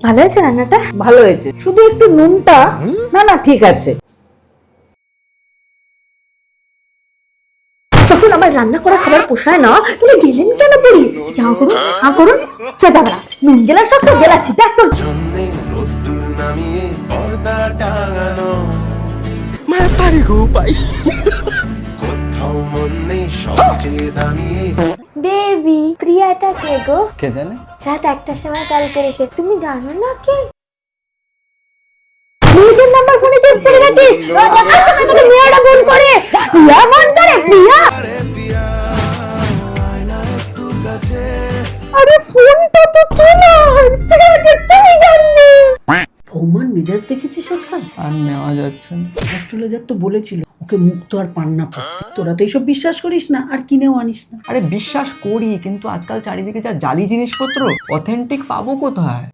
ভালো হয়েছে রান্নাটা? ভালো হয়েছে, শুধু একটু নুনটা না ঠিক আছে। তখন আমার রান্না করা খাবার পোষায় না, তুমি গেলেন কেন পুরি? যা করুন হা করুন, যাবা না, নুন গেলার সব তো গেলাচ্ছি, দেখ তোর বেবি। প্রিয়াটা কে গো? কে জানে? রাত 1টার সময় কল করেছে, তুমি জানো না কে? মেয়েদের নাম্বার ফোনে সেভ করে রাখি, দেখার সময় তোকে মেয়েটা ফোন করে, প্রিয়া ফোন করে, প্রিয়া। আরে ফোনটা তো তোমার, প্রিয়াকে তুই জানবি। বৌমার মেজাজ দেখেছিস আজকাল? আর নেওয়া যাচ্ছে না। অ্যাস্ট্রোলজার তো বলেছিল ওকে মুক্ত আর পান্না পড়তে। তোরা তো এইসব বিশ্বাস করিস না আর কিনেও আনিস না। আরে বিশ্বাস করি, কিন্তু আজকাল চারিদিকে যা জালি জিনিসপত্র, অথেন্টিক পাবো কোথায়?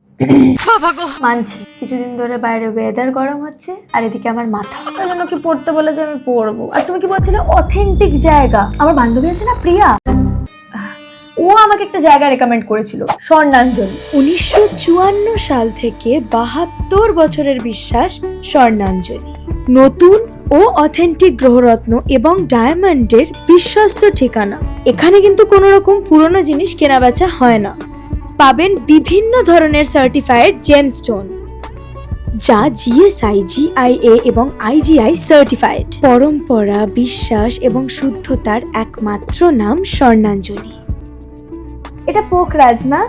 মানছি কিছুদিন ধরে বাইরে ওয়েদার গরম হচ্ছে আর এদিকে আমার মাথা, তাই জন্য কি পড়তে বলে যে আমি পড়বো। আর তুমি কি বলছিলে অথেন্টিক জায়গা? আমার বান্ধবী আছে না প্রিয়া, ও আমাকে একটা জায়গা রেকমেন্ড করেছিল, স্বর্ণাঞ্জলি। 1954 সাল থেকে 72 বছরের বিশ্বাস স্বর্ণাঞ্জলি নতুন ও অথেন্টিক গ্রহরত্ন এবং ডায়মন্ডের বিশ্বস্ত ঠিকানা। এখানে কিন্তু কোনো রকম পুরনো জিনিস কেনাবেচা হয় না। পাবেন বিভিন্ন ধরনের সার্টিফাইড জেমস্টোন যা জিএসআই, জিআইএ এবং আইজিআই সার্টিফাইড। পরম্পরা, বিশ্বাস এবং শুদ্ধতার একমাত্র নাম স্বর্ণাঞ্জলি। এটা পোকরাজ না?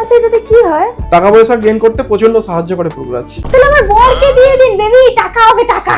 আচ্ছা এটাতে কি হয়? টাকা পয়সা গেইন করতে প্রচন্ড সাহায্য করে প্রোগ্রাস। তাহলে আমার বরকে দিয়ে দিন বেবি, টাকা হবে টাকা।